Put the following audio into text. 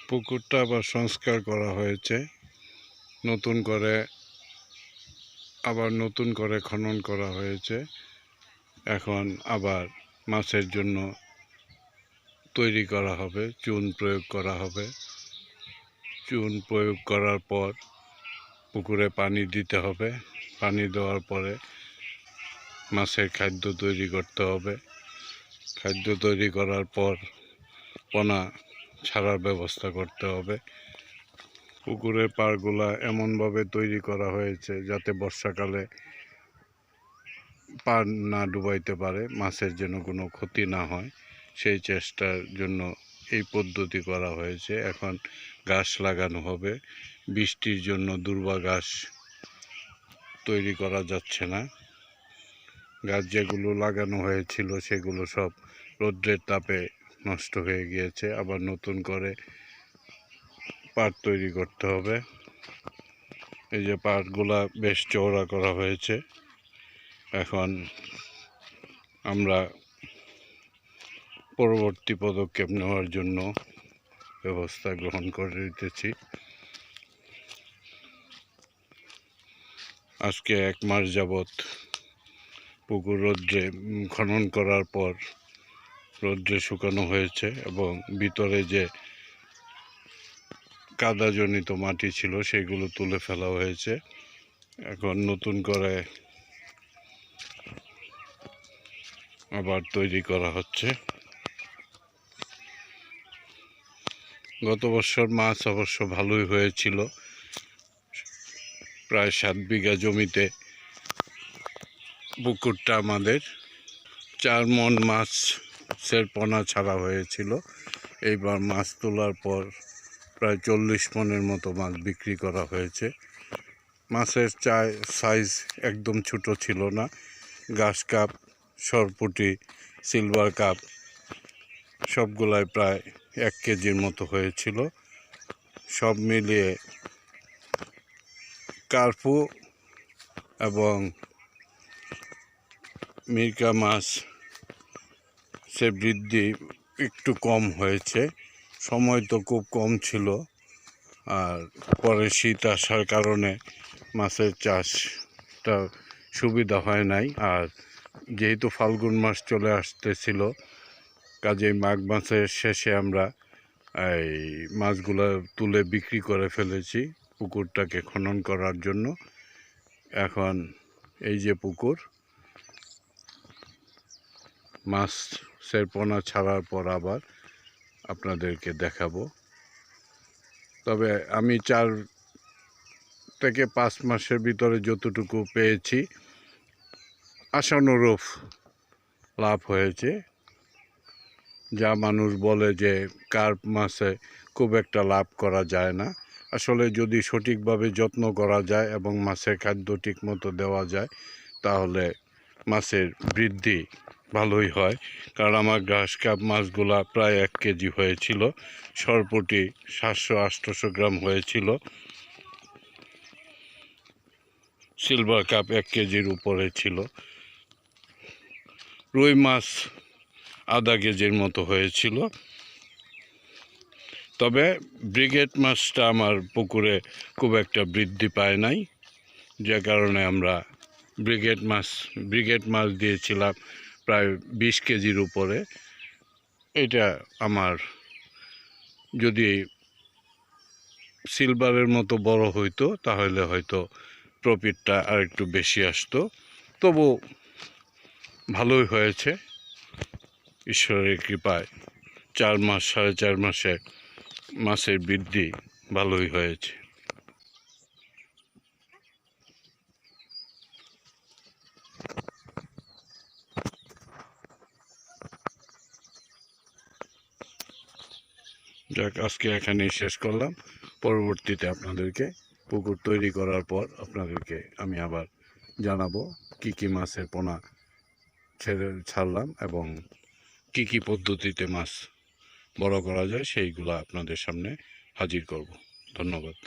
পুকুরটা আবার সংস্কার করা হয়েছে, নতুন করে খনন করা হয়েছে। এখন আবার মাছের জন্য তৈরি করা হবে, চুন প্রয়োগ করা হবে। চুন প্রয়োগ করার পর পুকুরে পানি দিতে হবে। পানি দেওয়ার পরে মাছের খাদ্য তৈরি করতে হবে। খাদ্য তৈরি করার পর পোনা ছাড়ার ব্যবস্থা করতে হবে। পুকুরের পাড়গুলা এমনভাবে তৈরি করা হয়েছে যাতে বর্ষাকালে পাড় না ডুবাইতে পারে, মাছের যেন কোনো ক্ষতি না হয়, সেই চেষ্টার জন্য এই পদ্ধতি করা হয়েছে। এখন ঘাস লাগানো হবে। বৃষ্টির জন্য দুর্বা ঘাস তৈরি করা যাচ্ছে না। গাছ যেগুলো লাগানো হয়েছিল সেগুলো সব রৌদ্রের তাপে নষ্ট হয়ে গিয়েছে। আবার নতুন করে পাড় তৈরি করতে হবে। এই যে পাড়গুলা বেশ চওড়া করা হয়েছে। এখন আমরা পরবর্তী পদক্ষেপ নেওয়ার জন্য ব্যবস্থা গ্রহণ করে দিতেছি। আজকে 1 মাস যাবৎ পুকুর রৌদ্রে খনন করার পর রৌদ্রে শুকানো হয়েছে এবং ভিতরে যে কাদাজনিত মাটি ছিল সেগুলো তুলে ফেলা হয়েছে। এখন নতুন করে আবার তৈরি করা হচ্ছে। গত বছর মাছ অবশ্য ভালোই হয়েছিল। প্রায় 7 বিঘা জমিতে পুকুরটা আমাদের 4 মণ মাছের পোনা ছাড়া হয়েছিল। এইবার মাছ তোলার পর প্রায় 40 মণের মতো মাছ বিক্রি করা হয়েছে। মাছের সাইজ একদম ছোট ছিল না। ঘাস কাপ, সরপুঁটি, সিলভার কাপ সবগুলাই প্রায় 1 কেজির মতো হয়েছিল। সব মিলিয়ে কার্পু এবং মিরকা মাছ সে বৃদ্ধি একটু কম হয়েছে। সময় তো খুব কম ছিল, আর পরে শীত আসার কারণে মাছের চাষটা সুবিধা হয় নাই। আর যেহেতু ফাল্গুন মাস চলে আসতেছিল, কাজেই মাঘ মাসের শেষে আমরা এই মাছগুলো তুলে বিক্রি করে ফেলেছি পুকুরটাকে খনন করার জন্য। এখন এই যে পুকুর, মাছের পোনা ছাড়ার পর আবার আপনাদেরকে দেখাবো। তবে আমি 4 থেকে 5 মাসের ভিতরে যতটুকু পেয়েছি আশানুরূপ লাভ হয়েছে। যা মানুষ বলে যে কার্প মাছে খুব একটা লাভ করা যায় না, আসলে যদি সঠিকভাবে যত্ন করা যায় এবং মাছের খাদ্য ঠিকমতো দেওয়া যায় তাহলে মাছের বৃদ্ধি ভালোই হয়। কারণ আমার ঘাস কাপ মাছগুলা প্রায় 1 কেজি হয়েছিল, সরপুঁটি 700-800 গ্রাম হয়েছিল, সিলভার কাপ 1 কেজির উপরে ছিল, রুই মাছ আধা কেজির মতো হয়েছিল। তবে ব্রিগেড মাছটা আমার পুকুরে খুব একটা বৃদ্ধি পায় নাই, যে কারণে আমরা ব্রিগেড মাছ দিয়েছিলাম প্রায় 20 কেজির উপরে। এটা আমার যদি সিলভারের মতো বড় হইতো তাহলে হয়তো প্রফিটটা আর একটু বেশি আসতো। তবু ভালোই হয়েছে ঈশ্বরের কৃপায়। 4 মাস 4.5 মাসে মাছের বৃদ্ধি ভালোই হয়েছে। যাক, আজকে এখানেই শেষ করলাম। পরবর্তীতে আপনাদেরকে পুকুর তৈরি করার পর আপনাদেরকে আমি আবার জানাবো কি কি মাছের পোনা ছাড়লাম এবং কি কি পদ্ধতিতে মাছ বড় করা যায়, সেইগুলো আপনাদের সামনে হাজির করব। ধন্যবাদ।